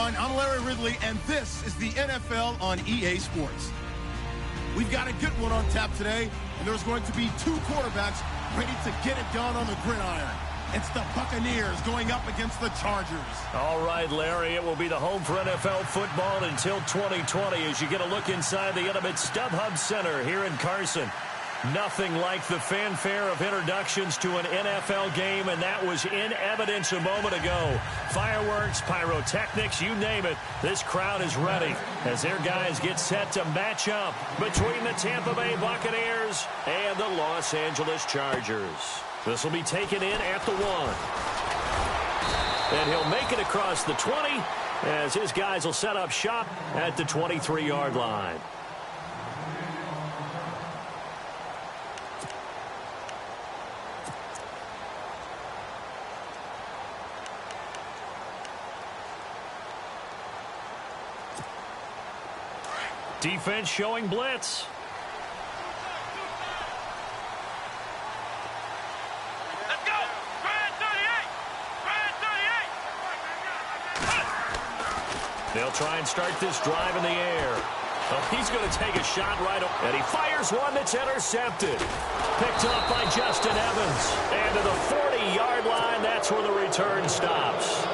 everyone. I'm Larry Ridley, and this is the NFL on EA Sports. We've got a good one on tap today, and there's going to be two quarterbacks ready to get it done on the gridiron. It's the Buccaneers going up against the Chargers. All right, Larry, it will be the home for NFL football until 2020 as you get a look inside the intimate StubHub Center here in Carson. Nothing like the fanfare of introductions to an NFL game, and that was in evidence a moment ago. Fireworks, pyrotechnics, you name it. This crowd is ready as their guys get set to match up between the Tampa Bay Buccaneers and the Los Angeles Chargers. This will be taken in at the 1. And he'll make it across the 20 as his guys will set up shop at the 23-yard line. Defense showing blitz. Let's go! Brad 38! Brad 38! They'll try and start this drive in the air. Oh, he's going to take a shot right up, and he fires one that's intercepted. Picked up by Justin Evans. And to the 40-yard line, that's where the return stops.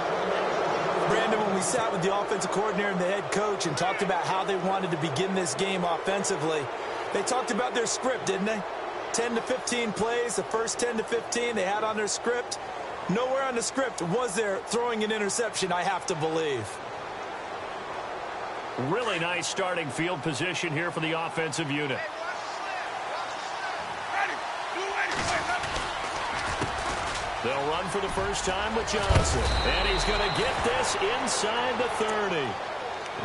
Brandon, when we sat with the offensive coordinator and the head coach and talked about how they wanted to begin this game offensively, they talked about their script, didn't they? 10 to 15 plays, the first 10 to 15 they had on their script. Nowhere on the script was there throwing an interception, I have to believe. Really nice starting field position here for the offensive unit. They'll run for the first time with Johnson. And he's going to get this inside the 30.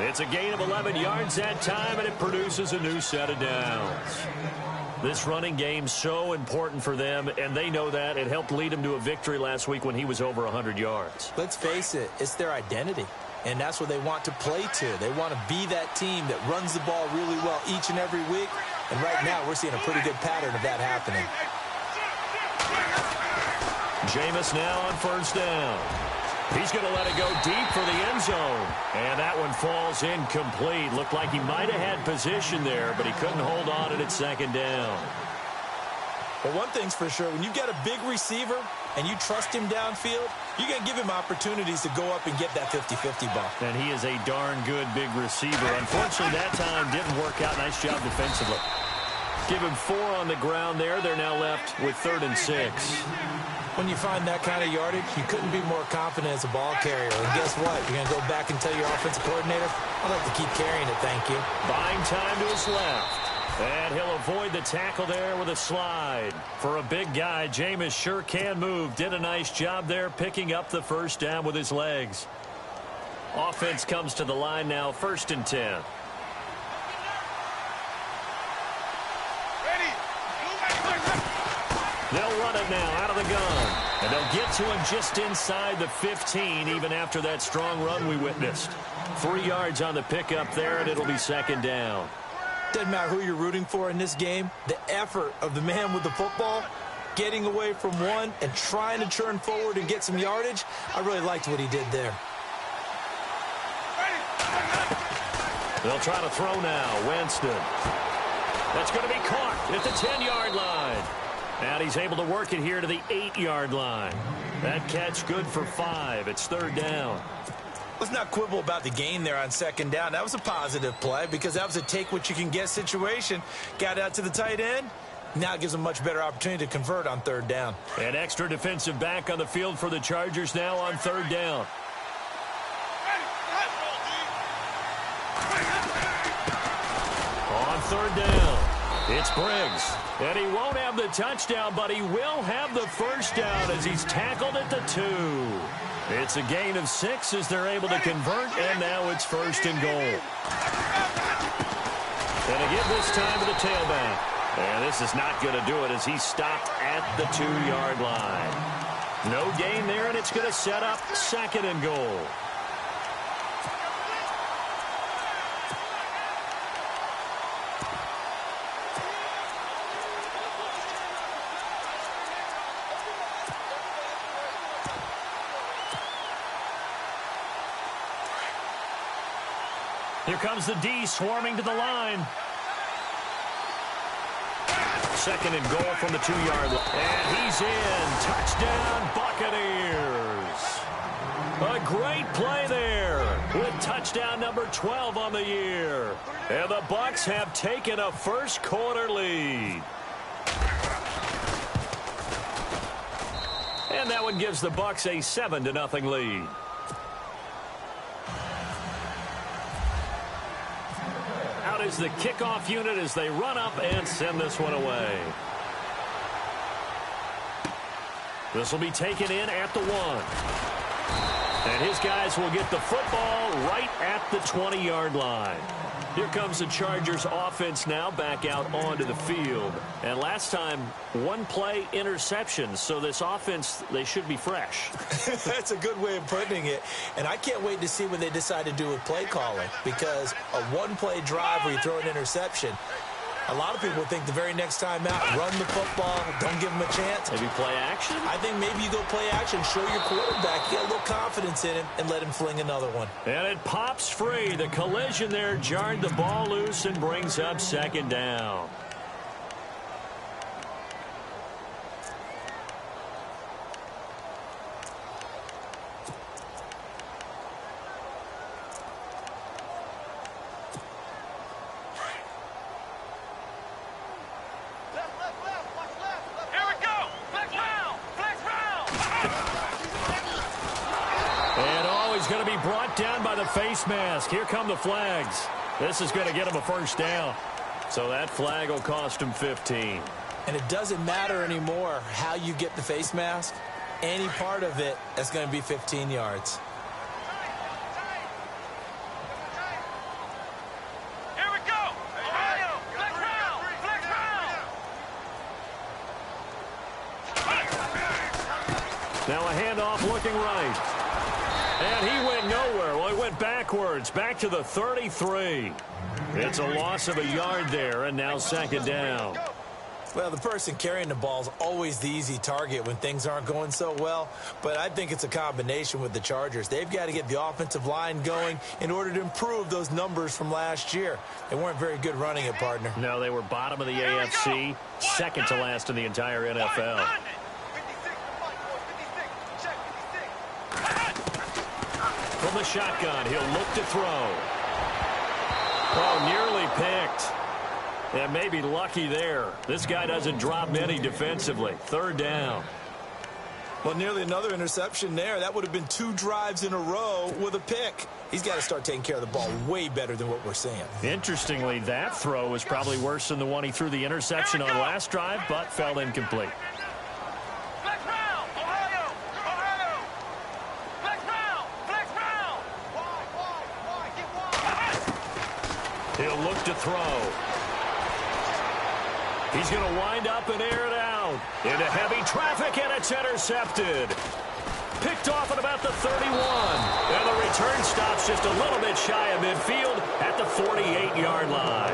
It's a gain of 11 yards that time, and it produces a new set of downs. This running game's so important for them, and they know that. It helped lead them to a victory last week when he was over 100 yards. Let's face it, it's their identity, and that's what they want to play to. They want to be that team that runs the ball really well each and every week, and right now we're seeing a pretty good pattern of that happening. Jameis now on first down. He's going to let it go deep for the end zone. And that one falls incomplete. Looked like he might have had position there, but he couldn't hold on at second down. Well, one thing's for sure. When you've got a big receiver and you trust him downfield, you're going to give him opportunities to go up and get that 50-50 ball. And he is a darn good big receiver. Unfortunately, that time didn't work out. Nice job defensively. Give him 4 on the ground there. They're now left with 3rd and 6. When you find that kind of yardage, you couldn't be more confident as a ball carrier. And guess what? You're going to go back and tell your offensive coordinator, I'd like to keep carrying it, thank you. Buying time to his left. And he'll avoid the tackle there with a slide. For a big guy, Jameis sure can move. Did a nice job there picking up the first down with his legs. Offense comes to the line now, 1st and 10. They'll run it now out of the gun. And they'll get to him just inside the 15, even after that strong run we witnessed. 3 yards on the pickup there, and it'll be 2nd down. Doesn't matter who you're rooting for in this game. The effort of the man with the football, getting away from one and trying to turn forward and get some yardage, I really liked what he did there. They'll try to throw now. Winston. That's going to be caught at the 10-yard line. And he's able to work it here to the 8-yard line. That catch good for 5. It's 3rd down. Let's not quibble about the gain there on 2nd down. That was a positive play because that was a take-what-you-can-get situation. Got out to the tight end. Now it gives them a much better opportunity to convert on 3rd down. An extra defensive back on the field for the Chargers now on 3rd down. On 3rd down, it's Briggs. And he won't have the touchdown, but he will have the first down as he's tackled at the 2. It's a gain of 6 as they're able to convert, and now it's 1st and goal. And again this time to the tailback. And this is not going to do it as he's stopped at the 2-yard line. No gain there, and it's going to set up 2nd and goal. Here comes the D swarming to the line. Second and goal from the 2-yard line. And he's in. Touchdown, Buccaneers. A great play there with touchdown number 12 on the year. And the Bucs have taken a first-quarter lead. And that one gives the Bucs a 7-0 lead. Out is the kickoff unit as they run up and send this one away. This will be taken in at the 1. And his guys will get the football right at the 20-yard line. Here comes the Chargers offense now back out onto the field. And last time, one play interception. So this offense, they should be fresh. That's a good way of putting it. And I can't wait to see what they decide to do with play calling. Because a one-play drive where you throw an interception, a lot of people think the very next time out, run the football, don't give them a chance. Maybe play action? I think maybe you go play action, show your quarterback, get a little confidence in him, and let him fling another one. And it pops free. The collision there jarred the ball loose and brings up second down. Down by the face mask. Here come the flags. This is going to get him a first down. So that flag will cost him 15. And it doesn't matter anymore how you get the face mask. Any part of it is going to be 15 yards. Here we go. Ohio, flex round, flex round. Now a handoff looking right. And he went nowhere. Well, he went backwards, back to the 33. It's a loss of a yard there, and now second down. Well, the person carrying the ball is always the easy target when things aren't going so well. But I think it's a combination with the Chargers. They've got to get the offensive line going in order to improve those numbers from last year. They weren't very good running it, partner. No, they were bottom of the AFC, second to last in the entire NFL. From the shotgun, he'll look to throw. Oh, nearly picked. And maybe lucky there. This guy doesn't drop many defensively. Third down. Well, nearly another interception there. That would have been 2 drives in a row with a pick. He's got to start taking care of the ball way better than what we're seeing. Interestingly, that throw was probably worse than the one he threw the interception on last drive, but fell incomplete. He'll look to throw. He's going to wind up and air it out. Into heavy traffic, and it's intercepted. Picked off at about the 31. And the return stops just a little bit shy of midfield at the 48-yard line.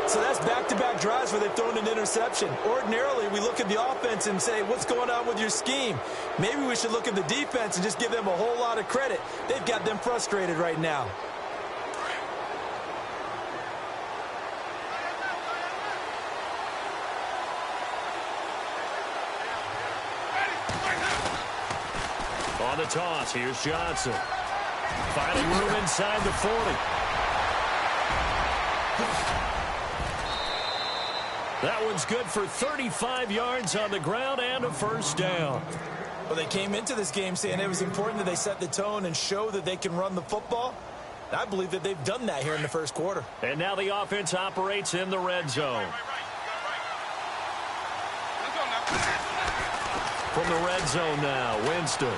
So that's back-to-back drives where they've thrown an interception. Ordinarily, we look at the offense and say, what's going on with your scheme? Maybe we should look at the defense and just give them a whole lot of credit. They've got them frustrated right now. On the toss, here's Johnson. Finding room inside the 40. That one's good for 35 yards on the ground and a first down. Well, they came into this game saying it was important that they set the tone and show that they can run the football. I believe that they've done that here in the first quarter. And now the offense operates in the red zone. From the red zone now, Winston.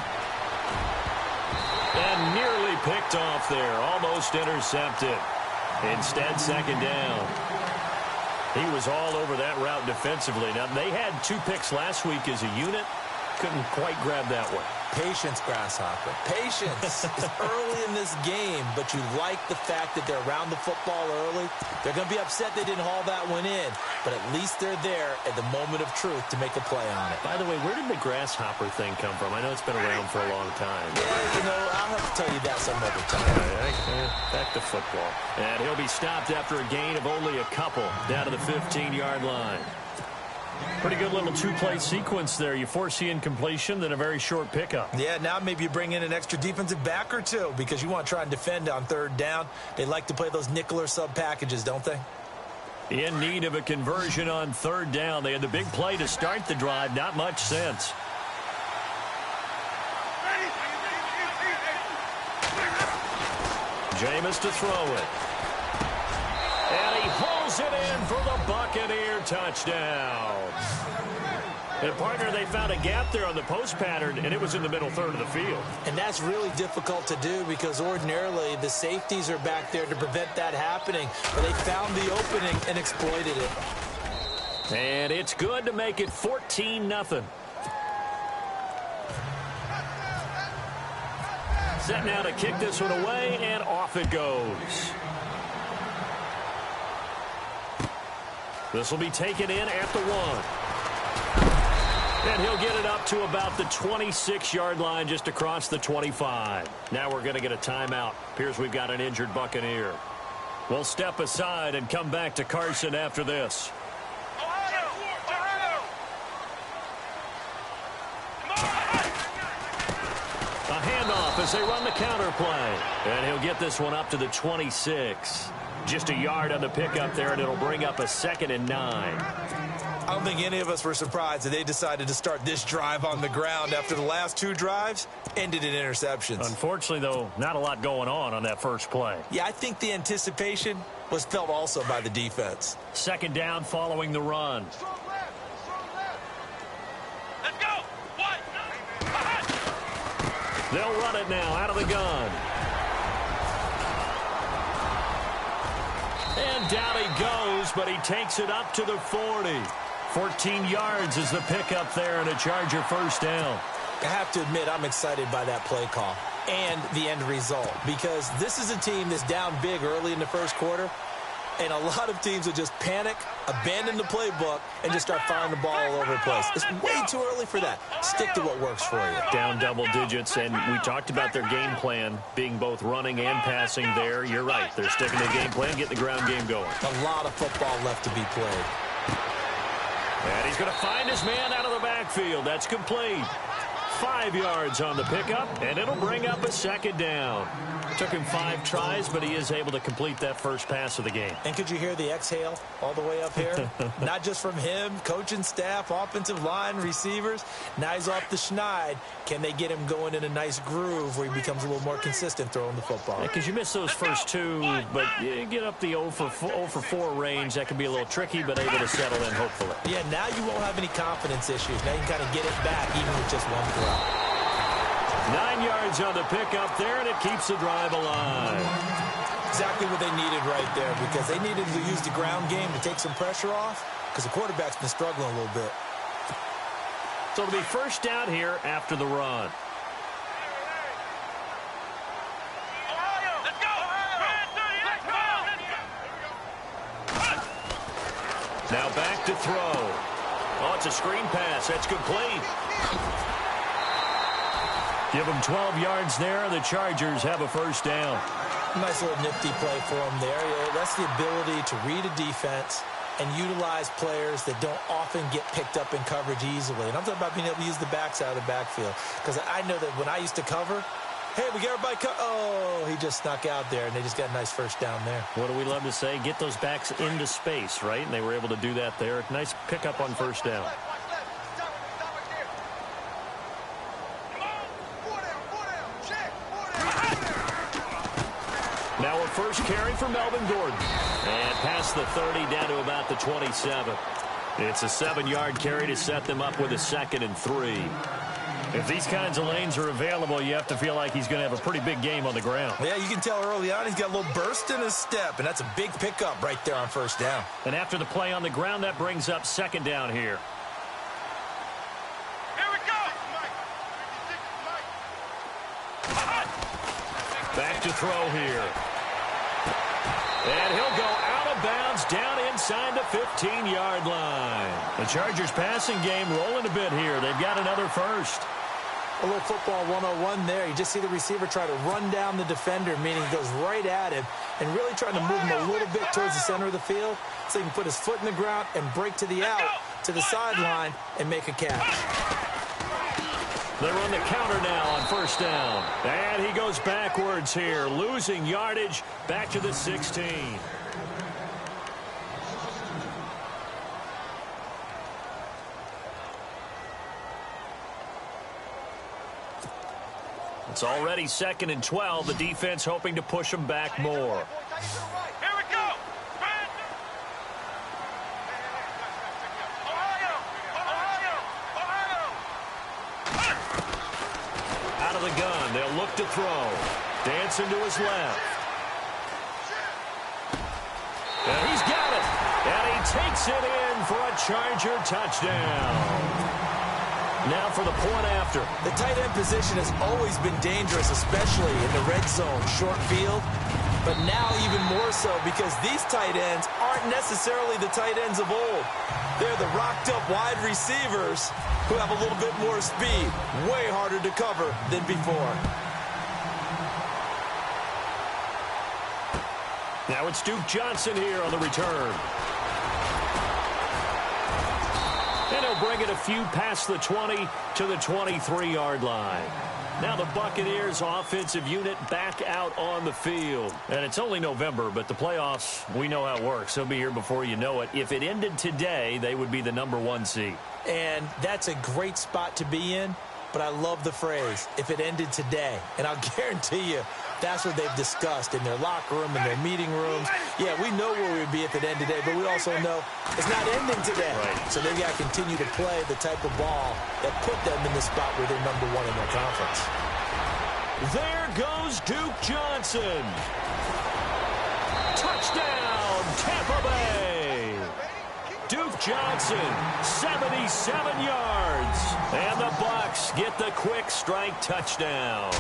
And nearly picked off there, almost intercepted. Instead, second down. He was all over that route defensively. Now, they had 2 picks last week as a unit. Couldn't quite grab that one. Patience, Grasshopper. Patience is early in this game, but you like the fact that they're around the football early. They're going to be upset they didn't haul that one in, but at least they're there at the moment of truth to make a play on it. By the way, where did the Grasshopper thing come from? I know it's been around for a long time. Yeah, I'll have to tell you that some other time. Back to football. And he'll be stopped after a gain of only a couple down to the 15-yard line. Pretty good little two-play sequence there. You force the incompletion, then a very short pickup. Yeah, now maybe you bring in an extra defensive back or two because you want to try and defend on third down. They like to play those nickel or sub packages, don't they? In need of a conversion on third down. They had the big play to start the drive. Not much sense. Jameis to throw it. And he pulls it in for the Buccaneer touchdown. And, partner, they found a gap there on the post pattern, and it was in the middle third of the field. And that's really difficult to do because ordinarily the safeties are back there to prevent that happening. But they found the opening and exploited it. And it's good to make it 14-0. Set now to kick this one away, and off it goes. This will be taken in at the 1. And he'll get it up to about the 26-yard line just across the 25. Now we're going to get a timeout. Appears we've got an injured Buccaneer. We'll step aside and come back to Carson after this. A handoff as they run the counter play. And he'll get this one up to the 26. Just a yard on the pickup there, and it'll bring up a 2nd and 9. I don't think any of us were surprised that they decided to start this drive on the ground after the last two drives ended in interceptions. Unfortunately, though, not a lot going on that first play. Yeah, I think the anticipation was felt also by the defense. 2nd down following the run. Let's go. What? They'll run it now out of the gun. And down he goes, but he takes it up to the 40. 14 yards is the pickup there and a Charger first down. I have to admit, I'm excited by that play call and the end result because this is a team that's down big early in the first quarter, and a lot of teams will just panic, abandon the playbook, and just start firing the ball all over the place. It's way too early for that. Stick to what works for you. Down double digits, and we talked about their game plan being both running and passing there. You're right. They're sticking to the game plan, getting the ground game going. A lot of football left to be played. And he's going to find his man out of the backfield. That's complete. 5 yards on the pickup, and it'll bring up a 2nd down. Took him 5 tries, but he is able to complete that first pass of the game. And could you hear the exhale all the way up here? Not just from him, coaching staff, offensive line, receivers. Now he's off the schneid. Can they get him going in a nice groove where he becomes a little more consistent throwing the football? Because you miss those first 2, but you get up the 0 for 4 range. That can be a little tricky, but able to settle in, hopefully. Yeah, now you won't have any confidence issues. Now you can kind of get it back even with just one throw. 9 yards on the pickup there, and it keeps the drive alive. Exactly what they needed right there because they needed to use the ground game to take some pressure off because the quarterback's been struggling a little bit. So it'll be first down here after the run. Let's go. Now back to throw. Oh, it's a screen pass. That's complete. Give them 12 yards there, and the Chargers have a first down. Nice little nifty play for them there. Yeah, that's the ability to read a defense and utilize players that don't often get picked up in coverage easily. And I'm talking about being able to use the backs out of the backfield. Because I know that when I used to cover, hey, we get everybody oh, he just snuck out there, and they just got a nice first down there. What do we love to say? Get those backs into space, right? And they were able to do that there. Nice pickup on first down. Now a first carry for Melvin Gordon. And past the 30 down to about the 27. It's a 7-yard carry to set them up with a 2nd and 3. If these kinds of lanes are available, you have to feel like he's going to have a pretty big game on the ground. Yeah, you can tell early on he's got a little burst in his step, and that's a big pickup right there on first down. And after the play on the ground, that brings up 2nd down here. Here we go. Back to throw here. And he'll go out of bounds down inside the 15-yard line. The Chargers passing game rolling a bit here. They've got another first. A little football 101 there. You just see the receiver try to run down the defender, meaning he goes right at him and really trying to move him a little bit towards the center of the field so he can put his foot in the ground and break to the out, to the sideline, and make a catch. They run the counter now on first down. And he goes backwards here, losing yardage back to the 16. It's already 2nd and 12. The defense hoping to push them back more. Here we go. Out of the gun, they'll look to throw. Dancing to his left. And he's got it. And he takes it in for a Charger touchdown. Now for the point after. The tight end position has always been dangerous, especially in the red zone, short field. But now even more so because these tight ends aren't necessarily the tight ends of old. They're the rocked-up wide receivers who have a little bit more speed. Way harder to cover than before. Now it's Duke Johnson here on the return. And he'll bring it a few past the 20 to the 23-yard line. Now the Buccaneers offensive unit back out on the field. And it's only November, but the playoffs, we know how it works. They'll be here before you know it. If it ended today, they would be the #1 seed. And that's a great spot to be in, but I love the phrase, if it ended today. And I'll guarantee you, that's what they've discussed in their locker room, in their meeting rooms. Yeah, we know where we would be if it ended today, but we also know it's not ending today. Right. So they've got to continue to play the type of ball that put them in the spot where they're #1 in their conference. There goes Duke Johnson. Touchdown, Tampa Bay. Duke Johnson, 77 yards. And the Bucs get the quick strike touchdown.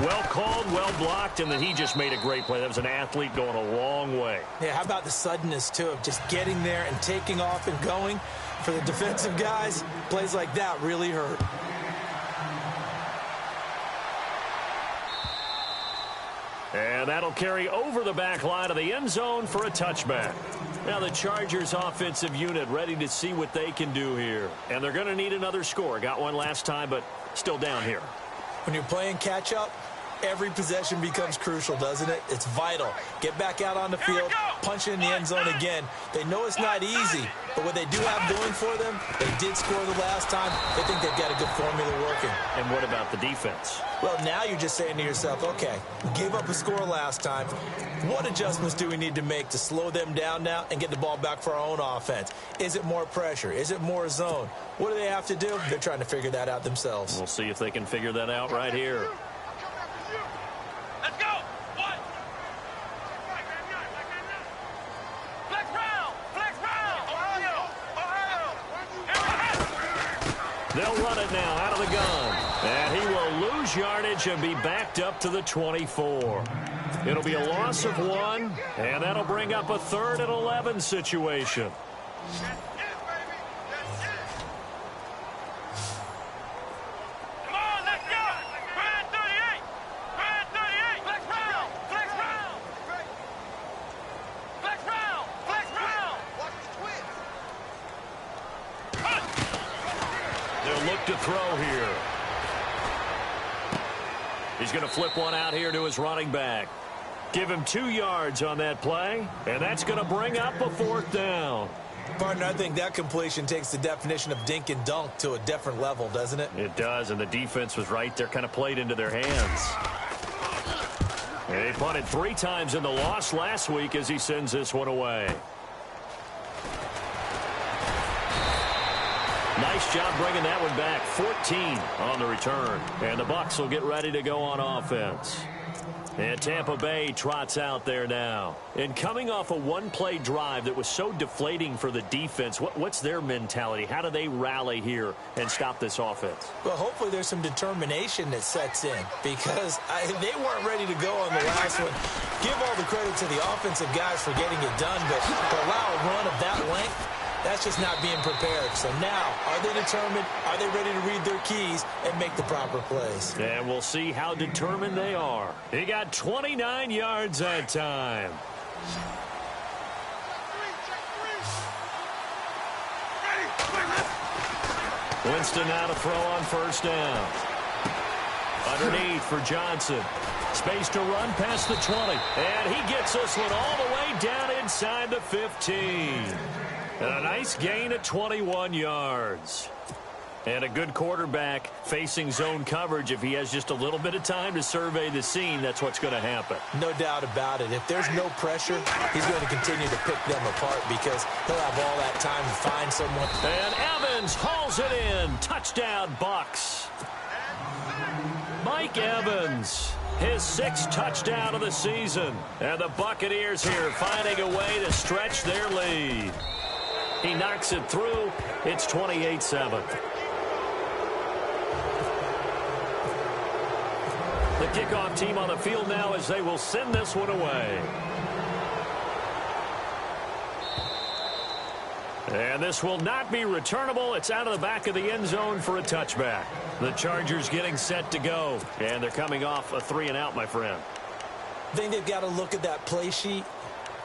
Well called, well blocked, and then he just made a great play. That was an athlete going a long way. Yeah, how about the suddenness, too, of just getting there and taking off and going? For the defensive guys, plays like that really hurt. And that'll carry over the back line of the end zone for a touchback. Now the Chargers offensive unit ready to see what they can do here. And they're going to need another score. Got one last time, but still down here. When you're playing catch-up, every possession becomes crucial, doesn't it? It's vital. Get back out on the field, punch it in the end zone again. They know it's not easy, but what they do have going for them, they did score the last time. They think they've got a good formula working. And what about the defense? Well, now you're just saying to yourself, okay, we gave up a score last time. What adjustments do we need to make to slow them down now and get the ball back for our own offense? Is it more pressure? Is it more zone? What do they have to do? They're trying to figure that out themselves. We'll see if they can figure that out right here. Let's go. What? Flex round. Flex round. Ohio. They'll run it now out of the gun. And he will lose yardage and be backed up to the 24. It'll be a loss of 1, and that'll bring up a 3rd and 11 situation. To throw here. He's going to flip one out here to his running back. Give him 2 yards on that play, and that's going to bring up a 4th down. Partner, I think that completion takes the definition of dink and dunk to a different level, doesn't it? It does, and the defense was right there, kind of played into their hands. And he punted 3 times in the loss last week as he sends this one away. Nice job bringing that one back. 14 on the return. And the Bucs will get ready to go on offense. And Tampa Bay trots out there now. And coming off a one-play drive that was so deflating for the defense, what's their mentality? How do they rally here and stop this offense? Well, hopefully there's some determination that sets in because they weren't ready to go on the last one. Give all the credit to the offensive guys for getting it done, but to allow a run of that length, that's just not being prepared. So now, are they determined? Are they ready to read their keys and make the proper plays? And we'll see how determined they are. He got 29 yards that time. Winston now to throw on first down. Underneath for Johnson. Space to run past the 20. And he gets this one all the way down inside the 15. And a nice gain of 21 yards. And a good quarterback facing zone coverage. If he has just a little bit of time to survey the scene, that's what's going to happen. No doubt about it. If there's no pressure, he's going to continue to pick them apart because he'll have all that time to find someone. And Evans hauls it in. Touchdown, Bucks. Mike Evans, his 6th touchdown of the season. And the Buccaneers here finding a way to stretch their lead. He knocks it through. It's 28-7. The kickoff team on the field now as they will send this one away. And this will not be returnable. It's out of the back of the end zone for a touchback. The Chargers getting set to go. And they're coming off a 3-and-out, my friend. I think they've got to look at that play sheet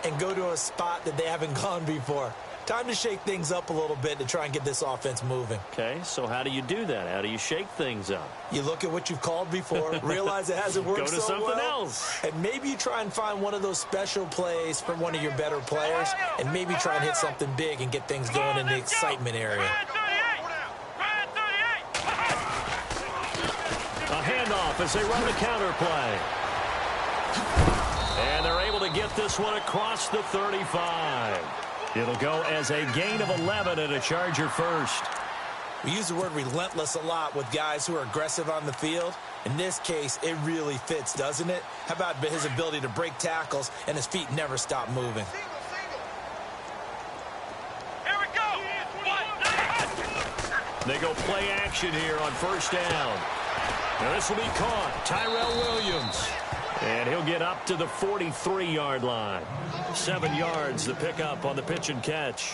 and go to a spot that they haven't gone before. Time to shake things up a little bit to try and get this offense moving. Okay, so how do you do that? How do you shake things up? You look at what you've called before, realize it hasn't worked so well. Go to something else. And maybe you try and find one of those special plays from one of your better players, and maybe try and hit something big and get things going in the excitement area. A handoff as they run the counter play. And they're able to get this one across the 35. It'll go as a gain of 11 and a Charger first. We use the word relentless a lot with guys who are aggressive on the field. In this case, it really fits, doesn't it? How about his ability to break tackles and his feet never stop moving? Here we go. They go play action here on first down. Now this will be caught. Tyrell Williams. And he'll get up to the 43-yard line. 7 yards the pickup on the pitch and catch.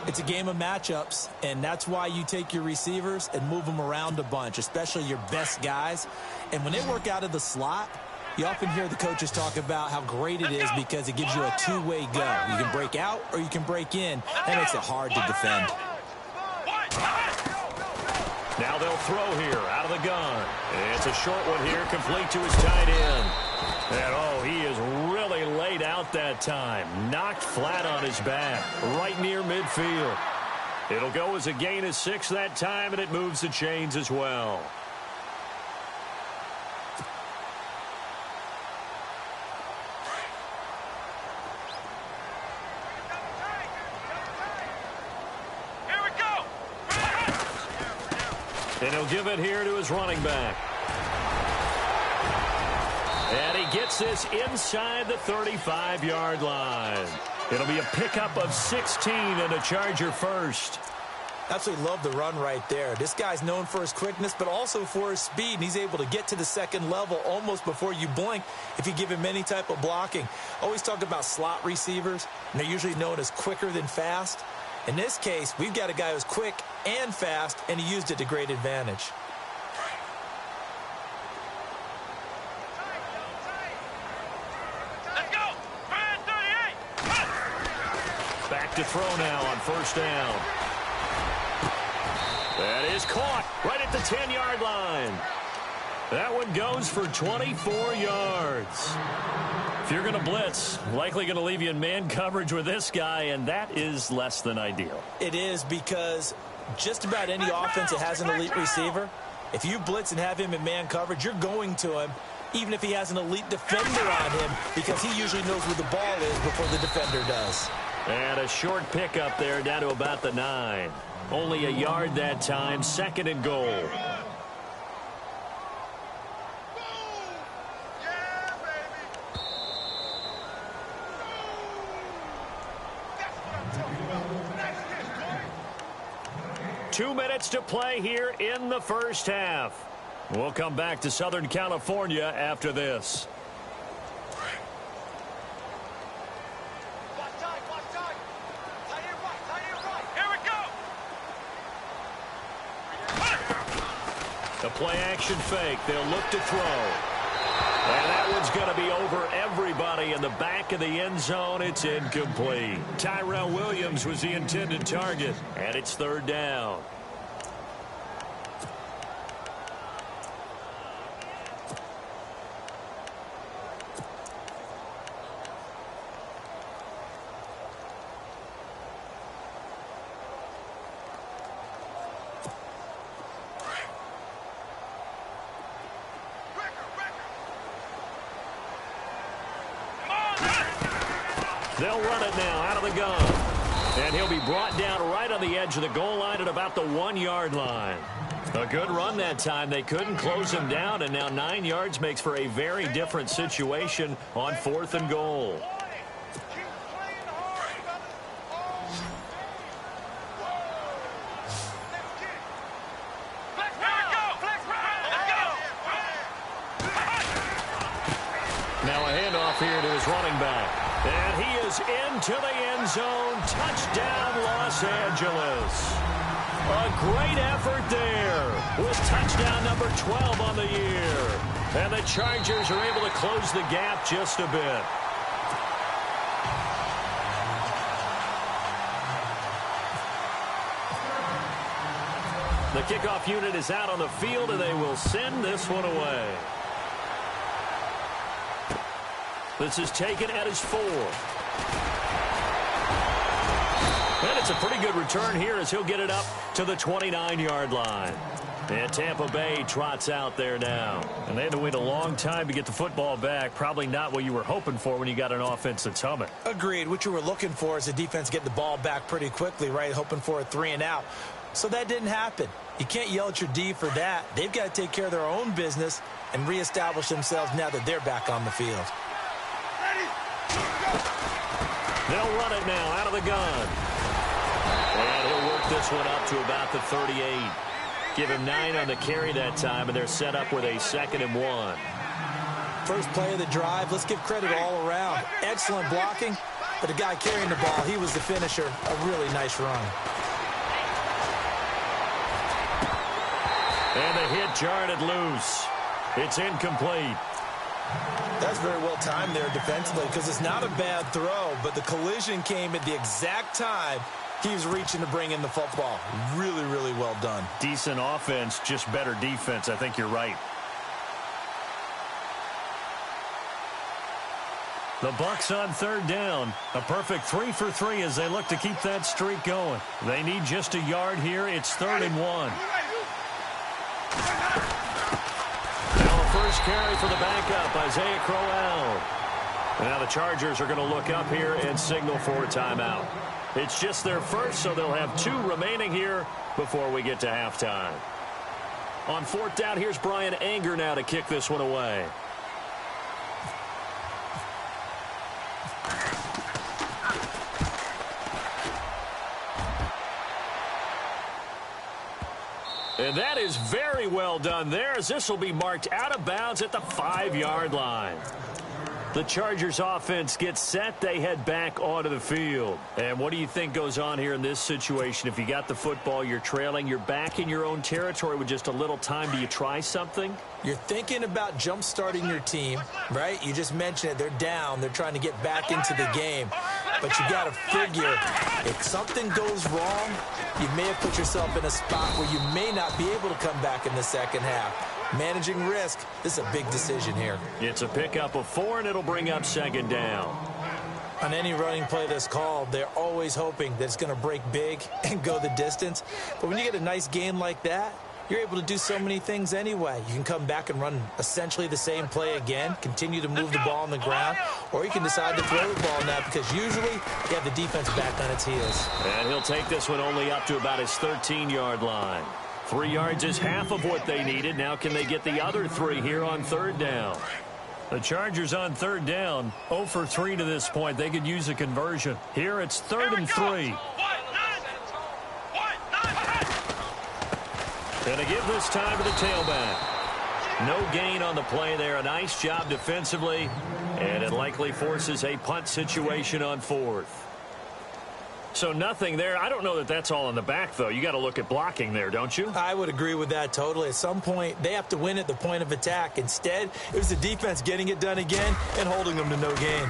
It's a game of matchups, and that's why you take your receivers and move them around a bunch, especially your best guys. And when they work out of the slot, you often hear the coaches talk about how great it is because it gives you a two-way go. You can break out or you can break in. That makes it hard to defend. Now they'll throw here out of the gun. It's a short one here, complete to his tight end. And, oh, he is really laid out that time. Knocked flat on his back, right near midfield. It'll go as a gain of 6 that time, and it moves the chains as well. Here we go. And he'll give it here to his running back. And he gets this inside the 35-yard line. It'll be a pickup of 16 and a Charger first. Absolutely love the run right there. This guy's known for his quickness, but also for his speed, and he's able to get to the second level almost before you blink if you give him any type of blocking. Always talk about slot receivers, and they're usually known as quicker than fast. In this case, we've got a guy who's quick and fast, and he used it to great advantage. Back to throw now on first down. That is caught right at the 10-yard line. That one goes for 24 yards. If you're going to blitz, likely going to leave you in man coverage with this guy, and that is less than ideal. It is because just about any offense that has an elite receiver, if you blitz and have him in man coverage, you're going to him, even if he has an elite defender on him, because he usually knows where the ball is before the defender does. And a short pickup there down to about the 9. Only a yard that time, 2nd and goal. 2 minutes to play here in the first half. We'll come back to Southern California after this. The play-action fake. They'll look to throw. And that one's going to be over everybody in the back of the end zone. It's incomplete. Tyrell Williams was the intended target. And it's third down. They'll run it now out of the gun. And he'll be brought down right on the edge of the goal line at about the 1-yard line. A good run that time. They couldn't close him down, and now 9 yards makes for a very different situation on 4th and goal. Now a handoff here to his running back. And he is into the end zone. Touchdown, Los Angeles. A great effort there with touchdown number 12 on the year. And the Chargers are able to close the gap just a bit. The kickoff unit is out on the field, and they will send this one away. This is taken at his 4. And it's a pretty good return here as he'll get it up to the 29-yard line. And Tampa Bay trots out there now. And they had to wait a long time to get the football back. Probably not what you were hoping for when you got an offense that's humming. Agreed. What you were looking for is the defense getting the ball back pretty quickly, right? Hoping for a 3-and-out. So that didn't happen. You can't yell at your D for that. They've got to take care of their own business and reestablish themselves now that they're back on the field. They'll run it now out of the gun. And he'll work this one up to about the 38. Give him 9 on the carry that time, and they're set up with a 2nd and 1. First play of the drive. Let's give credit all around. Excellent blocking, but the guy carrying the ball, he was the finisher. A really nice run. And the hit jarred it loose. It's incomplete. That's very well timed there defensively because it's not a bad throw, but the collision came at the exact time he was reaching to bring in the football. Really, really well done. Decent offense, just better defense. I think you're right. The Bucs on 3rd down. A perfect 3 for 3 as they look to keep that streak going. They need just a yard here. It's 3rd and 1. First carry for the backup, Isaiah Crowell. And now the Chargers are going to look up here and signal for a timeout. It's just their first, so they'll have 2 remaining here before we get to halftime. On 4th down, here's Brian Anger now to kick this one away. And that is very well done there, as this will be marked out of bounds at the 5-yard line. The Chargers offense gets set. They head back onto the field. And what do you think goes on here in this situation? If you got the football, you're trailing, you're back in your own territory with just a little time. Do you try something? You're thinking about jump-starting your team, right? You just mentioned it. They're down. They're trying to get back into the game. But you got to figure, if something goes wrong, you may have put yourself in a spot where you may not be able to come back in the second half. Managing risk, this is a big decision here. It's a pickup of 4, and it'll bring up 2nd down. On any running play that's called, they're always hoping that it's going to break big and go the distance. But when you get a nice game like that, you're able to do so many things anyway. You can come back and run essentially the same play again, continue to move the ball on the ground, or you can decide to throw the ball now because usually you have the defense back on its heels. And he'll take this one only up to about his 13-yard line. 3 yards is half of what they needed. Now can they get the other 3 here on 3rd down? The Chargers on 3rd down, 0 for 3 to this point. They could use a conversion. Here it's 3rd and 3. And to give this time to the tailback. No gain on the play there. A nice job defensively. And it likely forces a punt situation on 4th. So nothing there. I don't know that that's all in the back, though. You got to look at blocking there, don't you? I would agree with that totally. At some point, they have to win at the point of attack. Instead, it was the defense getting it done again and holding them to no gain.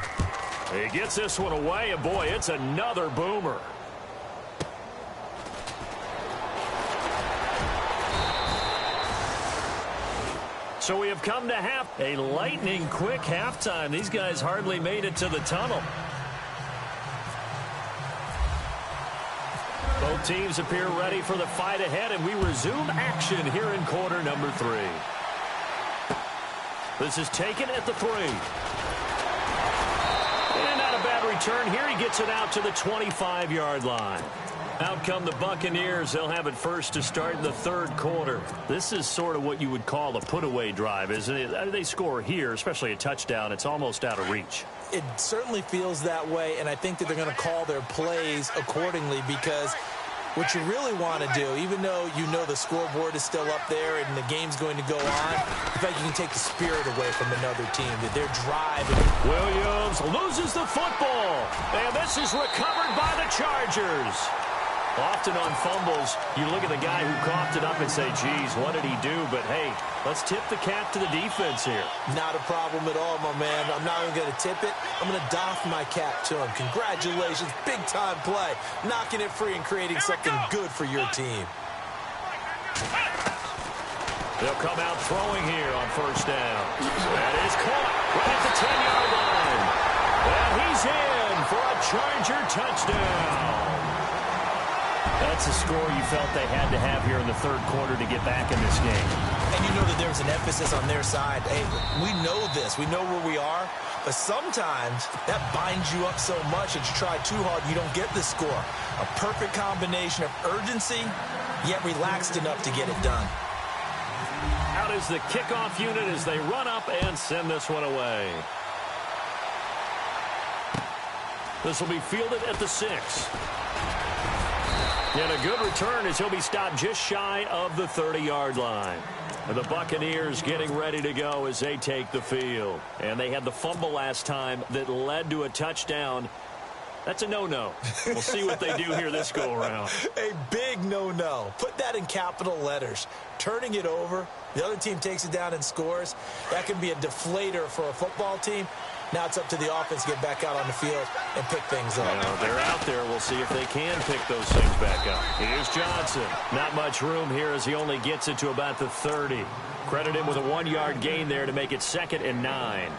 He gets this one away, and boy, it's another boomer. So we have come to a lightning quick halftime. These guys hardly made it to the tunnel. Both teams appear ready for the fight ahead, and we resume action here in quarter number 3. This is taken at the 3. And not a bad return here. He gets it out to the 25-yard line. Out come the Buccaneers. They'll have it first to start in the 3rd quarter. This is sort of what you would call a put-away drive, isn't it? They score here, especially a touchdown. It's almost out of reach. It certainly feels that way, and I think that they're going to call their plays accordingly, because what you really want to do, even though you know the scoreboard is still up there and the game's going to go on, I think you can take the spirit away from another team, that they're driving. Williams loses the football, and this is recovered by the Chargers. Often on fumbles, you look at the guy who coughed it up and say, geez, what did he do? But, hey, let's tip the cap to the defense here. Not a problem at all, my man. I'm not even going to tip it. I'm going to doff my cap to him. Congratulations. Big-time play. Knocking it free and creating something good for your team. They'll come out throwing here on 1st down. That is caught right at the 10-yard line. And he's in for a Charger touchdown. That's a score you felt they had to have here in the 3rd quarter to get back in this game. And you know that there's an emphasis on their side. Hey, we know this. We know where we are. But sometimes that binds you up so much that you try too hard, you don't get the score. A perfect combination of urgency, yet relaxed enough to get it done. Out is the kickoff unit as they run up and send this one away. This will be fielded at the 6. And a good return as he'll be stopped just shy of the 30-yard line. And the Buccaneers getting ready to go as they take the field. And they had the fumble last time that led to a touchdown. That's a no-no. We'll see what they do here this go-around. A big no-no. Put that in capital letters. Turning it over, the other team takes it down and scores. That can be a deflator for a football team. Now it's up to the offense to get back out on the field and pick things up. Well, they're out there. We'll see if they can pick those things back up. Here's Johnson. Not much room here as he only gets it to about the 30. Credit him with a 1-yard gain there to make it 2nd and 9.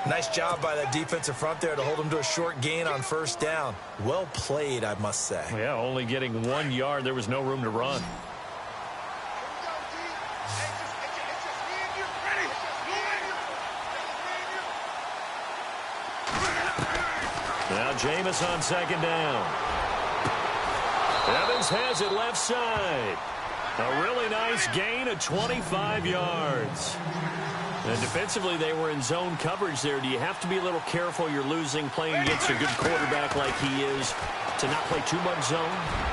Nice job by that defensive front there to hold him to a short gain on 1st down. Well played, I must say. Yeah, only getting 1 yard. There was no room to run. Now Jameis on 2nd down. Evans has it left side. A really nice gain of 25 yards. And defensively, they were in zone coverage there. Do you have to be a little careful? You're losing playing against a good quarterback like he is to not play too much zone?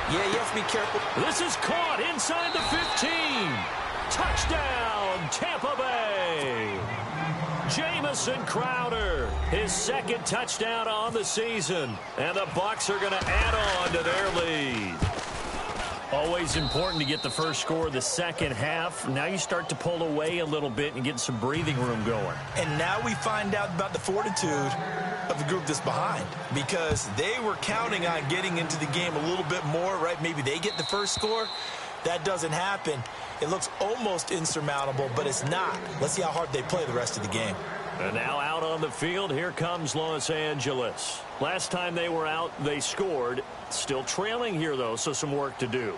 Yeah, you have to be careful. This is caught inside the 15. Touchdown, Tampa Bay. Jamison Crowder, his 2nd touchdown on the season. And the Bucs are going to add on to their lead. Always important to get the first score of the second half. Now you start to pull away a little bit and get some breathing room going. And now we find out about the fortitude of the group that's behind, because they were counting on getting into the game a little bit more, right? Maybe they get the first score. That doesn't happen. It looks almost insurmountable, but it's not. Let's see how hard they play the rest of the game. And now out on the field, here comes Los Angeles. Last time they were out, they scored. Still trailing here, though, so some work to do.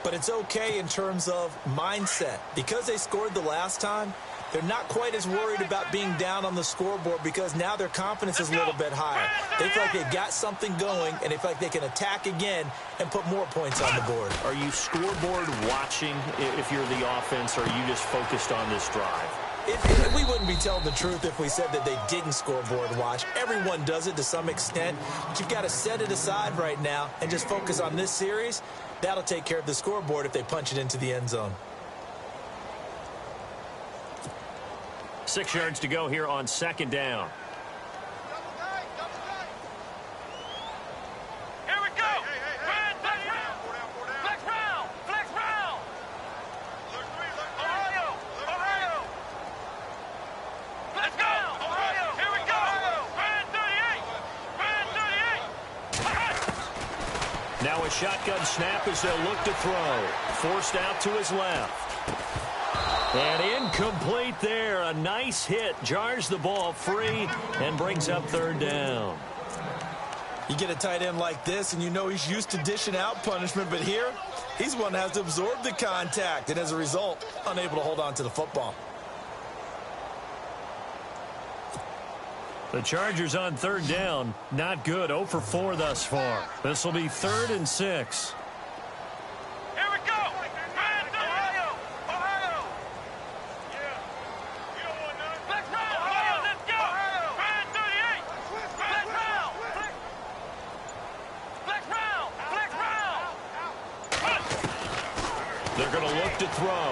But it's okay in terms of mindset. Because they scored the last time, they're not quite as worried about being down on the scoreboard, because now their confidence is a little bit higher. They feel like they've got something going, and they feel like they can attack again and put more points on the board. Are you scoreboard watching if you're the offense, or are you just focused on this drive? We wouldn't be telling the truth if we said that they didn't scoreboard watch. Everyone does it to some extent. But you've got to set it aside right now and just focus on this series. That'll take care of the scoreboard if they punch it into the end zone. 6 yards to go here on second down. Here we go. Flex round. Flex round. Flex round. Ohio. Let's go. Ohio. Here we go. Brand 38. Now a shotgun snap as they'll look to throw. Forced out to his left. And incomplete there. A nice hit. Jars the ball free and brings up third down. You get a tight end like this, and you know he's used to dishing out punishment, but here, he's one that has to absorb the contact, and as a result, unable to hold on to the football. The Chargers on third down. Not good. 0 for 4 thus far. This will be 3rd and 6. Here we go. Ohio. You don't want none. Flex round. Ohio, let's go. Brand 38. Flex round. They're going to look to throw.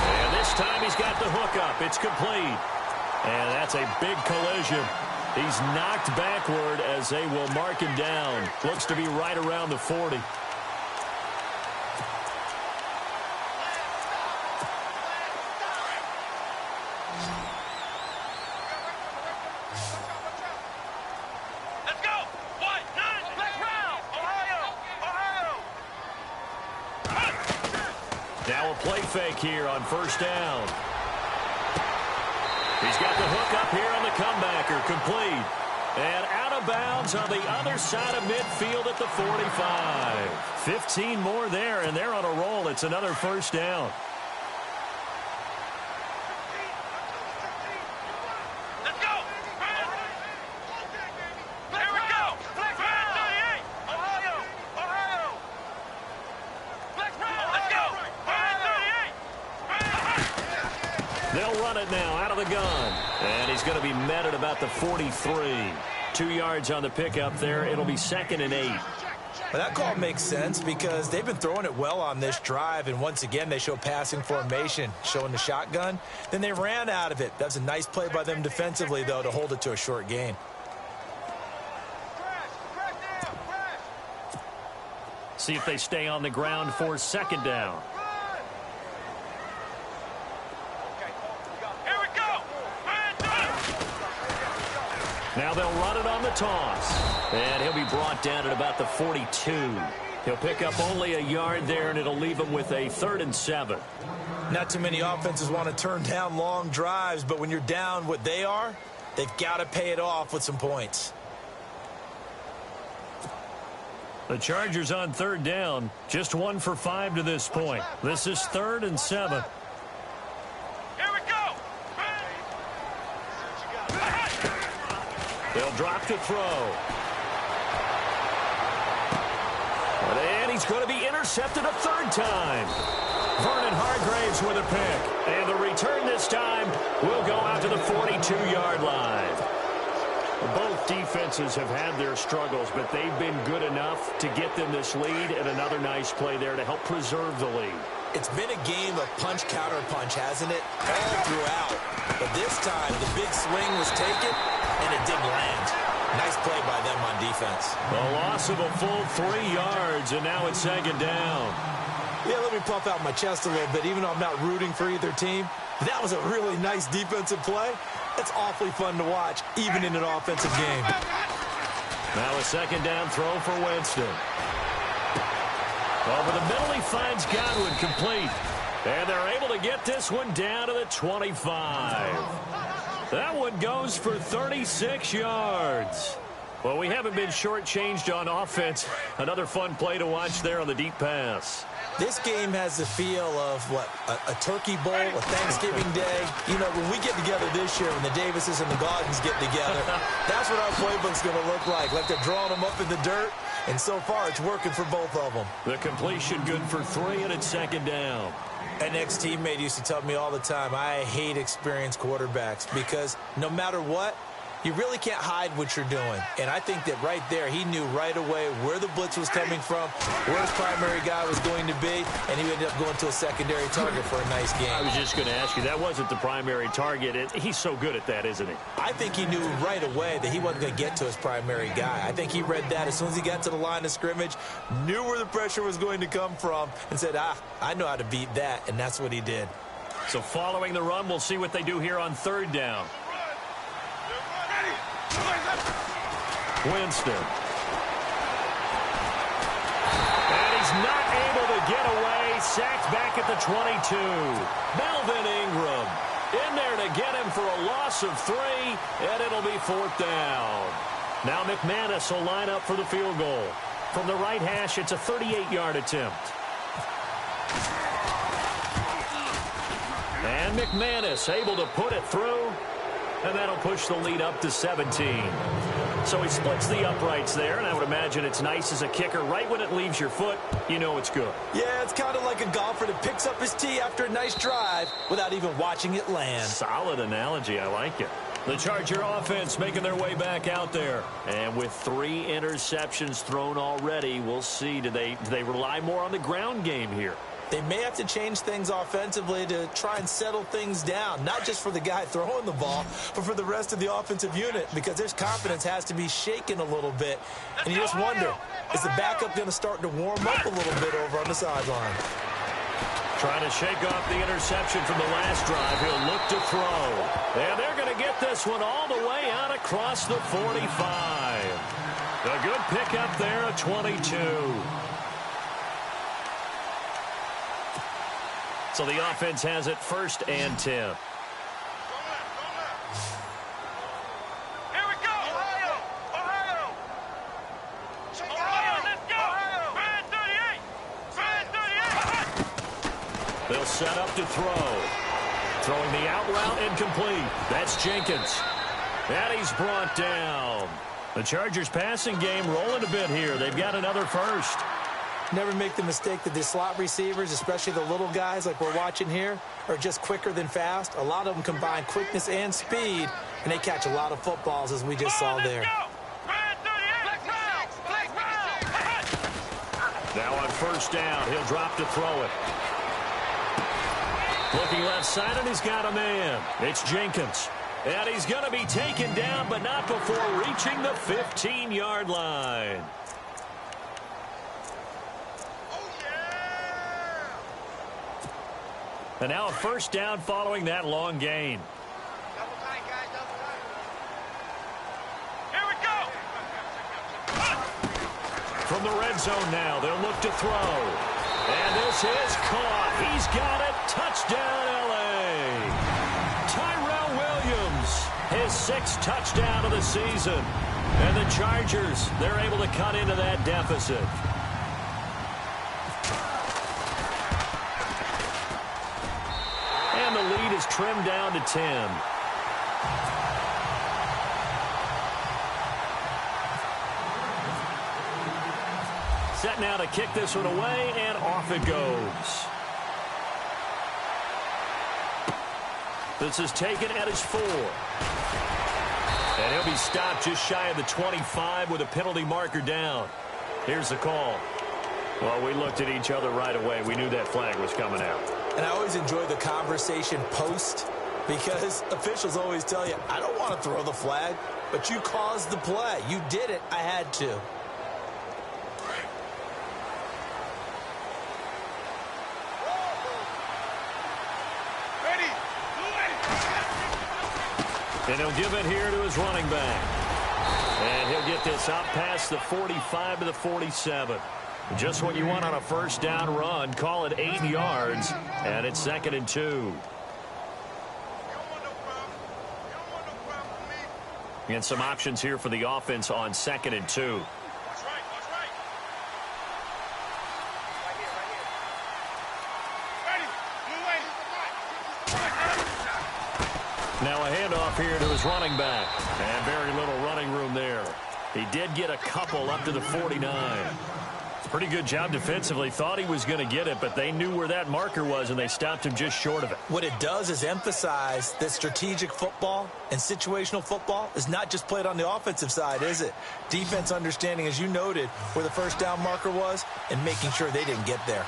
And this time he's got the hook up. It's complete. And that's a big collision. He's knocked backward as they will mark him down. Looks to be right around the 40. Let's go. White, 9, flex round. Ohio. Now a play fake here on first down. He's got the hook up here on the comebacker, complete. And out of bounds on the other side of midfield at the 45. 15 more there, and they're on a roll. It's another first down. Let's go. Here we go. Flex round. 38. Ohio. Flex round. Let's go. Brand 38. They'll run it now out of the gun. And he's going to be met at about the 43. 2 yards on the pickup there. It'll be 2nd and 8. Well, that call makes sense because they've been throwing it well on this drive, and once again they show passing formation, showing the shotgun. Then they ran out of it. That's a nice play by them defensively, though, to hold it to a short gain. See if they stay on the ground for second down. Here we go. Now they'll run it on the toss. And he'll be brought down at about the 42. He'll pick up only a yard there, and it'll leave him with a 3rd and 7. Not too many offenses want to turn down long drives, but when you're down what they are, they've got to pay it off with some points. The Chargers on third down, just 1 for 5 to this point. This is 3rd and 7. Here we go. They'll drop to throw. And he's going to be intercepted a 3rd time. Vernon Hargraves with a pick. And the return this time will go out to the 42-yard line. Both defenses have had their struggles, but they've been good enough to get them this lead, and another nice play there to help preserve the lead. It's been a game of punch, counter punch, hasn't it? All throughout. But this time, the big swing was taken, and it didn't land. Nice play by them on defense. A loss of a full 3 yards, and now it's 2nd down. Yeah, let me puff out my chest a little bit, even though I'm not rooting for either team. That was a really nice defensive play. It's awfully fun to watch, even in an offensive game. Now a 2nd down throw for Winston. Over the middle, he finds Godwin, complete. And they're able to get this one down to the 25. That one goes for 36 yards. Well, we haven't been shortchanged on offense. Another fun play to watch there on the deep pass. This game has the feel of, what, a turkey bowl, a Thanksgiving day. You know, when we get together this year, when the Davises and the Gaudens get together, that's what our playbook's going to look like they're drawing them up in the dirt. And so far, it's working for both of them. The completion good for 3, and it's second down. An ex-teammate used to tell me all the time, I hate experienced quarterbacks because no matter what, you really can't hide what you're doing. And I think that right there, he knew right away where the blitz was coming from, where his primary guy was going to be, and he ended up going to a secondary target for a nice game. I was just going to ask you, that wasn't the primary target. He's so good at that, isn't he? I think he knew right away that he wasn't going to get to his primary guy. I think he read that as soon as he got to the line of scrimmage, knew where the pressure was going to come from, and said, I know how to beat that, and that's what he did. So following the run, we'll see what they do here on third down. Winston. And he's not able to get away. Sacked back at the 22. Melvin Ingram in there to get him for a loss of 3, and it'll be 4th down. Now McManus will line up for the field goal. From the right hash, it's a 38-yard attempt. And McManus able to put it through, and that'll push the lead up to 17. So he splits the uprights there, and I would imagine it's nice as a kicker. Right when it leaves your foot, you know it's good. Yeah, it's kind of like a golfer that picks up his tee after a nice drive without even watching it land. Solid analogy. I like it. The Charger offense making their way back out there. And with 3 interceptions thrown already, we'll see. Do they rely more on the ground game here? They may have to change things offensively to try and settle things down, not just for the guy throwing the ball, but for the rest of the offensive unit, because their confidence has to be shaken a little bit. And you just wonder, is the backup going to start to warm up a little bit over on the sideline? Trying to shake off the interception from the last drive. He'll look to throw. And they're going to get this one all the way out across the 45. A good pickup there at 22. So the offense has it 1st and 10. Here we go. Ohio. Ohio. Ohio, let's go. Red 38. Red 38. They'll set up to throw. Throwing the out route incomplete. That's Jenkins. And he's brought down. The Chargers passing game rolling a bit here. They've got another first. Never make the mistake that the slot receivers, especially the little guys like we're watching here, are just quicker than fast. A lot of them combine quickness and speed, and they catch a lot of footballs, as we just saw there. Now on 1st down, he'll drop to throw it. Looking left side, and he's got a man. It's Jenkins. And he's going to be taken down, but not before reaching the 15-yard line. And now a 1st down following that long gain. Here we go. From the red zone now, they'll look to throw. And this is caught. He's got it. Touchdown, L.A. Tyrell Williams, his 6th touchdown of the season. And the Chargers, they're able to cut into that deficit. And the lead is trimmed down to 10. Set now to kick this one away, and off it goes. This is taken at his 4. And he'll be stopped just shy of the 25 with a penalty marker down. Here's the call. Well, we looked at each other right away. We knew that flag was coming out. And I always enjoy the conversation post, because officials always tell you, I don't want to throw the flag, but you caused the play. You did it. I had to. And he'll give it here to his running back. And he'll get this up past the 45 to the 47. Just what you want on a 1st down run. Call it 8 yards. And it's 2nd and 2. And some options here for the offense on 2nd and 2. Now a handoff here to his running back. And very little running room there. He did get a couple up to the 49. Pretty good job defensively. Thought he was going to get it, but they knew where that marker was, and they stopped him just short of it. What it does is emphasize that strategic football and situational football is not just played on the offensive side, is it? Defense understanding, as you noted, where the first down marker was and making sure they didn't get there.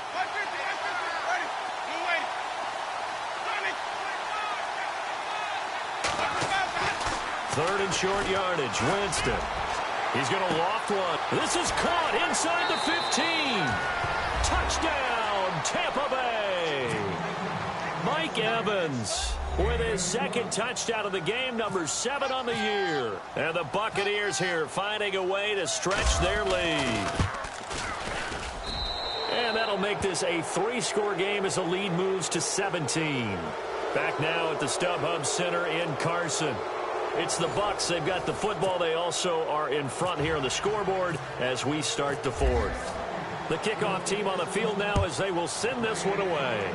Third and short yardage. Winston. He's going to loft one. This is caught inside the 15. Touchdown, Tampa Bay. Mike Evans with his second touchdown of the game, number 7 on the year. And the Buccaneers here finding a way to stretch their lead. And that'll make this a 3-score game as the lead moves to 17. Back now at the StubHub Center in Carson. It's the Bucs. They've got the football. They also are in front here on the scoreboard as we start the 4th. The kickoff team on the field now as they will send this one away.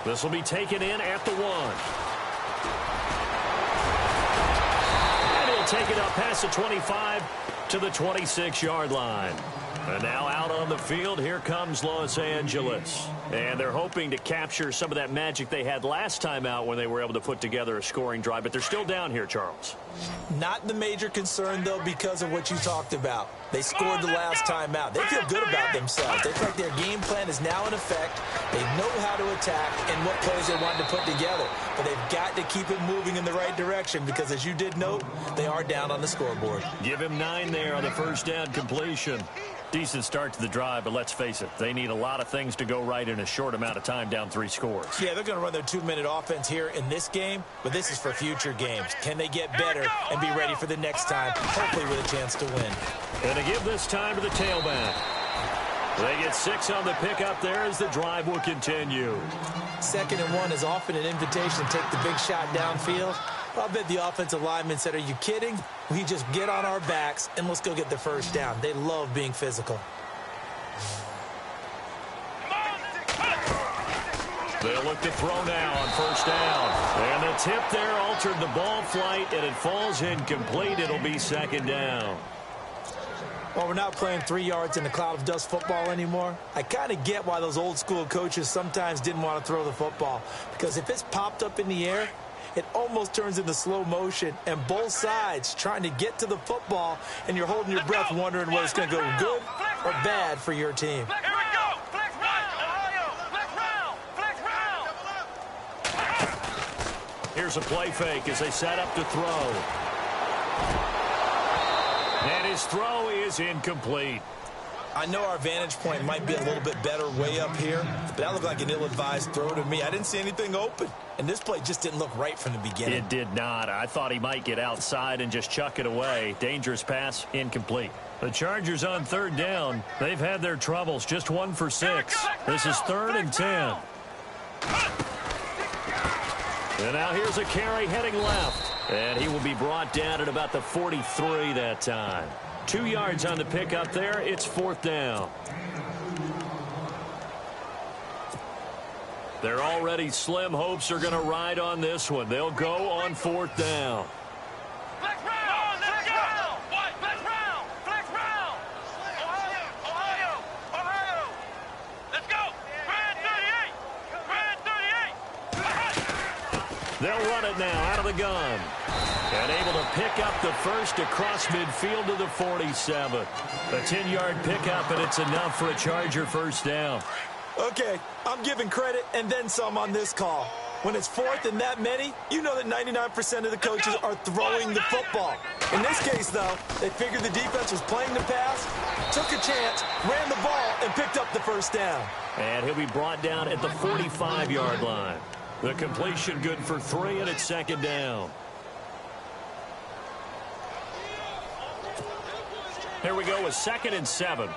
This will be taken in at the 1. And he'll take it up past the 25 to the 26-yard line. And now out on the field, here comes Los Angeles. And they're hoping to capture some of that magic they had last time out when they were able to put together a scoring drive. But they're still down here, Charles. Not the major concern, though, because of what you talked about. They scored the last time out. They feel good about themselves. They feel like their game plan is now in effect. They know how to attack and what plays they want to put together. But they've got to keep it moving in the right direction because, as you did note, they are down on the scoreboard. Give him 9 there on the first down completion. Decent start to the drive, but let's face it, they need a lot of things to go right in a short amount of time, down 3 scores. Yeah, they're going to run their 2-minute offense here in this game, but this is for future games. Can they get better and be ready for the next time, hopefully with a chance to win? And to give this time to the tailback. They get 6 on the pickup there as the drive will continue. 2nd and 1 is often an invitation to take the big shot downfield. I bet the offensive lineman said, are you kidding? We just get on our backs and let's go get the first down. They love being physical. They'll look to throw now on first down. And the tip there altered the ball flight, and it falls incomplete. It'll be 2nd down. Well, we're not playing 3 yards in a cloud of dust football anymore. I kind of get why those old school coaches sometimes didn't want to throw the football. Because if it's popped up in the air, it almost turns into slow motion, and both sides trying to get to the football, and you're holding your breath wondering whether it's going to go good or bad for your team. Here we go. Flex right. Ohio. Flex round. Flex round. Here's a play fake as they set up to throw. And his throw is incomplete. I know our vantage point might be a little bit better way up here, but that looked like an ill-advised throw to me. I didn't see anything open, and this play just didn't look right from the beginning. It did not. I thought he might get outside and just chuck it away. Dangerous pass, incomplete. The Chargers on 3rd down. They've had their troubles. Just 1 for 6. This is 3rd and 10. And now here's a carry heading left. And he will be brought down at about the 43 that time. 2 yards on the pickup there. It's 4th down. They're already slim hopes are going to ride on this one. They'll go on 4th down. Flex round. Let's go. Flex round. Flex round. Ohio. Let's go. Grand 38. They'll run it now out of the gun. And able to pick up the first across midfield to the 47. A 10-yard pickup, and it's enough for a Charger first down. Okay, I'm giving credit and then some on this call. When it's 4th and that many, you know that 99% of the coaches are throwing the football. In this case, though, they figured the defense was playing the pass, took a chance, ran the ball, and picked up the first down. And he'll be brought down at the 45-yard line. The completion good for 3, and it's 2nd down. Here we go with 2nd and 7.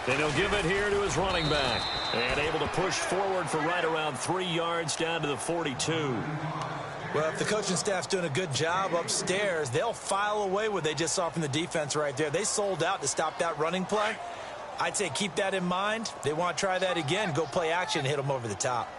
And he'll give it here to his running back. And able to push forward for right around 3 yards down to the 42. Well, if the coaching staff's doing a good job upstairs, they'll file away what they just saw from the defense right there. They sold out to stop that running play. I'd say keep that in mind. They want to try that again, go play action and hit them over the top.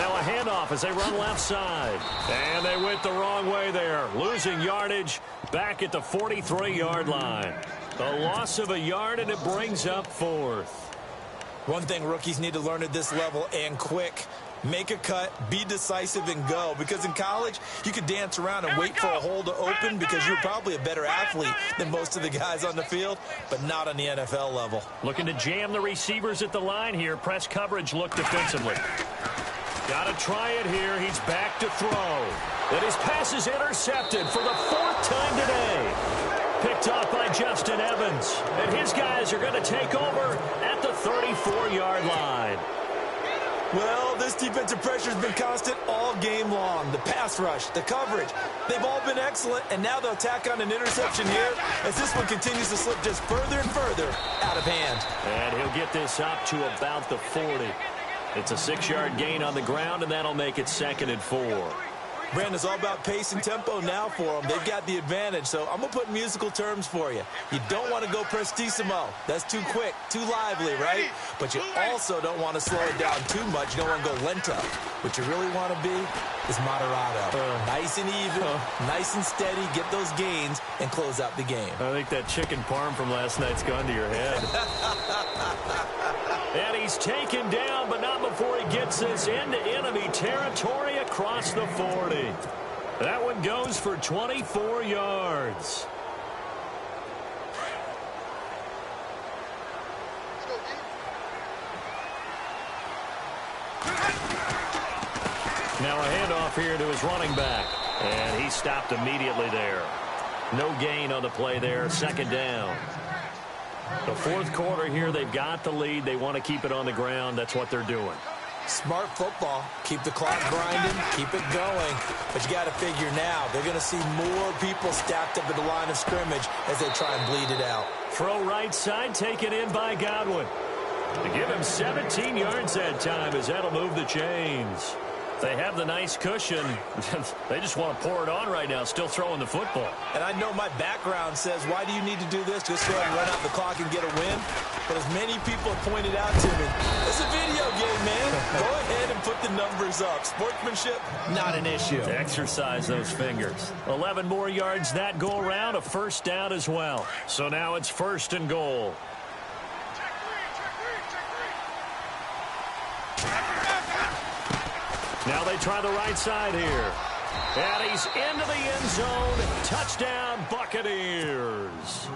Now a handoff as they run left side. And they went the wrong way there. Losing yardage back at the 43-yard line. A loss of a yard, and it brings up 4th. One thing rookies need to learn at this level, and quick. Make a cut, be decisive, and go. Because in college, you could dance around and wait for a hole to open because you're probably a better athlete than most of the guys on the field, but not on the NFL level. Looking to jam the receivers at the line here. Press coverage look defensively. Got to try it here. He's back to throw. And his pass is intercepted for the 4th time today. Picked off by Justin Evans. And his guys are going to take over at the 34-yard line. Well, this defensive pressure has been constant all game long. The pass rush, the coverage, they've all been excellent, and now they'll tack on an interception here as this one continues to slip just further and further out of hand. And he'll get this up to about the 40. It's a 6-yard gain on the ground, and that'll make it 2nd and 4. Brandon, it's all about pace and tempo now for them. They've got the advantage, so I'm going to put musical terms for you. You don't want to go prestissimo. That's too quick, too lively, right? But you also don't want to slow it down too much. You don't want to go lento. What you really want to be is moderato. Nice and even, nice and steady, get those gains, and close out the game. I think that chicken parm from last night's gone to your head. And he's taken down, but not before he gets this into enemy territory across the 40. That one goes for 24 yards. Now a handoff here to his running back. And he stopped immediately there. No gain on the play there. 2nd down. The 4th quarter here, they've got the lead. They want to keep it on the ground. That's what they're doing. Smart football. Keep the clock grinding. Keep it going. But you got to figure now, they're going to see more people stacked up at the line of scrimmage as they try and bleed it out. Throw right side, taken in by Godwin. To give him 17 yards that time as that'll move the chains. They have the nice cushion. They just want to pour it on right now, still throwing the football. And I know my background says, why do you need to do this? Just go ahead and run out the clock and get a win. But as many people have pointed out to me, it's a video game, man. Go ahead and put the numbers up. Sportsmanship, not an issue. Exercise those fingers. 11 more yards that go around, a 1st down as well. So now it's 1st and goal. Now they try the right side here. And he's into the end zone. Touchdown, Buccaneers.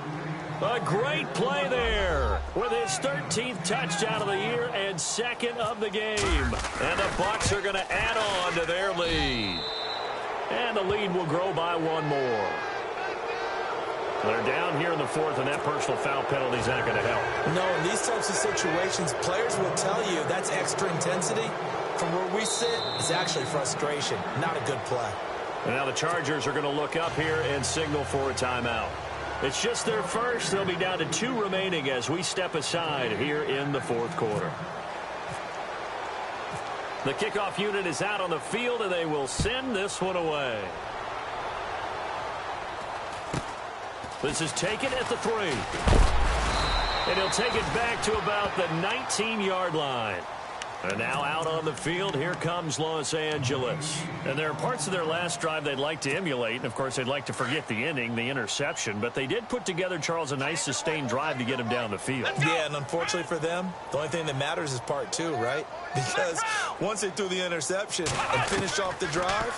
A great play there with his 13th touchdown of the year and 2nd of the game. And the Bucs are going to add on to their lead. And the lead will grow by 1 more. They're down here in the 4th, and that personal foul penalty is not going to help. No, in these types of situations, players will tell you that's extra intensity. From where we sit, it's actually frustration. Not a good play. And now the Chargers are going to look up here and signal for a timeout. It's just their first. They'll be down to 2 remaining as we step aside here in the 4th quarter. The kickoff unit is out on the field, and they will send this one away. This is taken at the 3. And he'll take it back to about the 19-yard line. And now out on the field, here comes Los Angeles. And there are parts of their last drive they'd like to emulate. And, of course, they'd like to forget the inning, the interception. But they did put together, Charles, a nice sustained drive to get him down the field. Yeah, and unfortunately for them, the only thing that matters is part 2, right? Because once they threw the interception and finished off the drive,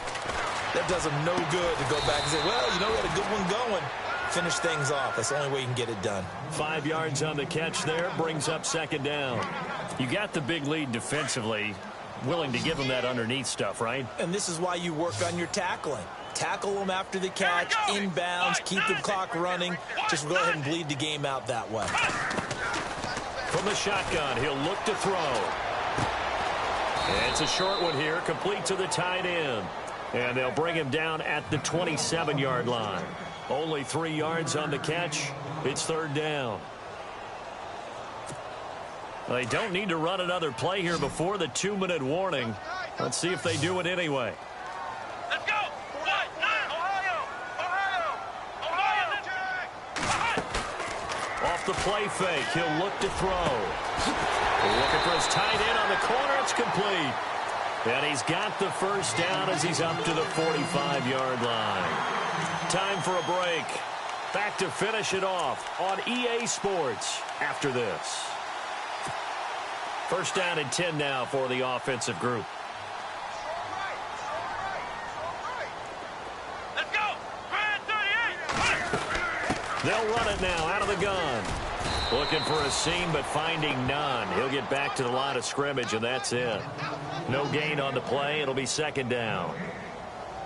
that does them no good to go back and say, well, you know, we had a good one going. Finish things off. That's the only way you can get it done. 5 yards on the catch there. Brings up 2nd down. You got the big lead defensively. Willing to give them that underneath stuff, right? And this is why you work on your tackling. Tackle them after the catch, inbounds, keep the clock running. Just go ahead and bleed the game out that way. From the shotgun, he'll look to throw. And it's a short one here, complete to the tight end. And they'll bring him down at the 27-yard line. Only 3 yards on the catch. It's 3rd down. They don't need to run another play here before the 2-minute warning. Let's see if they do it anyway. Let's go! Ohio! Off the play fake, he'll look to throw. Looking for his tight end on the corner. It's complete. And he's got the first down as he's up to the 45-yard line. Time for a break. Back to finish it off on EA Sports after this. First down and 10 now for the offensive group. Let's go. Brand 38. They'll run it now out of the gun. Looking for a seam, but finding none. He'll get back to the line of scrimmage, and that's it. No gain on the play. It'll be second down.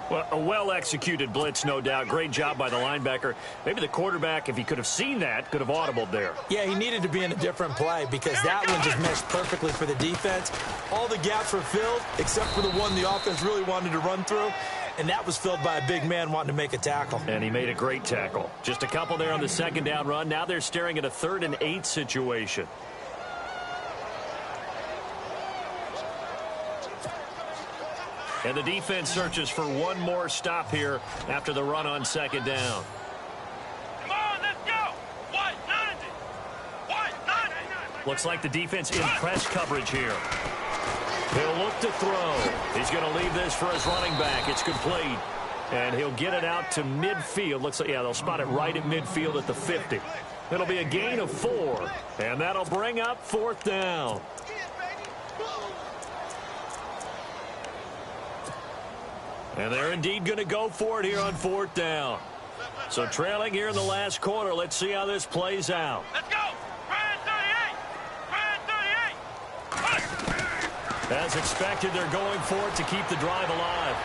Well, a well-executed blitz, no doubt. Great job by the linebacker. Maybe the quarterback, if he could have seen that, could have audibled there. Yeah, he needed to be in a different play because that one just meshed perfectly for the defense. All the gaps were filled except for the one the offense really wanted to run through, and that was filled by a big man wanting to make a tackle. And he made a great tackle. Just a couple there on the second down run. Now they're staring at a 3rd and 8 situation. And the defense searches for one more stop here after the run on second down. Come on, let's go. 190. 190. Looks like the defense in press coverage here. He'll look to throw. He's going to leave this for his running back. It's complete. And he'll get it out to midfield. Looks like, yeah, they'll spot it right at midfield at the 50. It'll be a gain of 4. And that'll bring up 4th down. And they're indeed going to go for it here on 4th down. So trailing here in the last quarter. Let's see how this plays out. Let's go. Brand 38. Brand 38. As expected, they're going for it to keep the drive alive.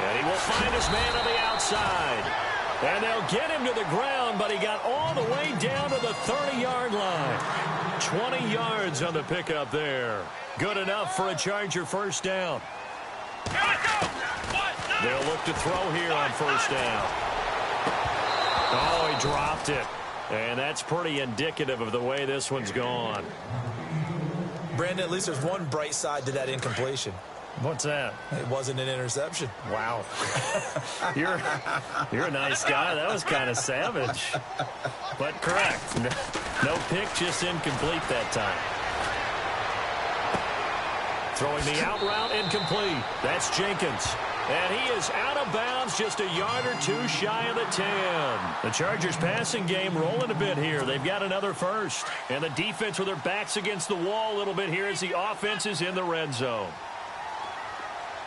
And he will find his man on the outside. And they'll get him to the ground, but he got all the way down to the 30-yard line. 20 yards on the pickup there. Good enough for a Charger first down. Here we go. They'll look to throw here on first down. Oh, he dropped it. And that's pretty indicative of the way this one's gone. Brandon, at least there's one bright side to that incompletion. What's that? It wasn't an interception. Wow. You're a nice guy. That was kind of savage. But correct. No pick, just incomplete that time. Throwing the out route, incomplete. That's Jenkins. And he is out of bounds, just a yard or two shy of the 10. The Chargers passing game rolling a bit here. They've got another first. And the defense with their backs against the wall a little bit here as the offense is in the red zone.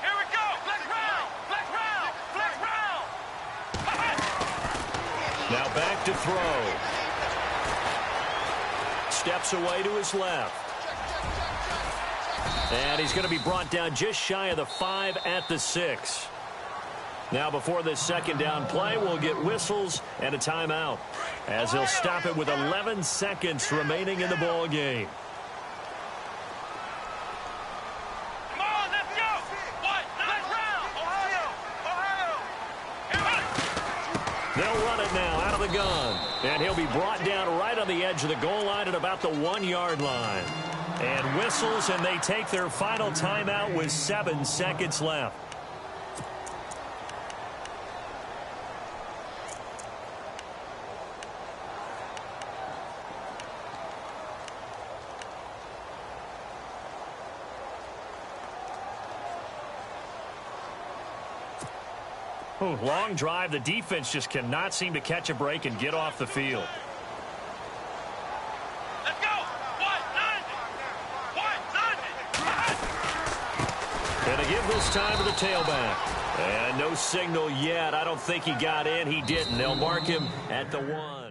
Here we go. Flex round. Flex round. Flex round. Now back to throw. Steps away to his left. And he's going to be brought down just shy of the 5 at the 6. Now before this second down play, we'll get whistles and a timeout as he'll stop it with 11 seconds remaining in the ball game. Come on, let's go. What? Flex round. Ohio. They'll run it now out of the gun. And he'll be brought down right on the edge of the goal line at about the 1-yard line. And whistles, and they take their final timeout with 7 seconds left. Ooh, long drive. The defense just cannot seem to catch a break and get off the field. Going to give this time to the tailback. And no signal yet. I don't think he got in. He didn't. They'll mark him at the 1.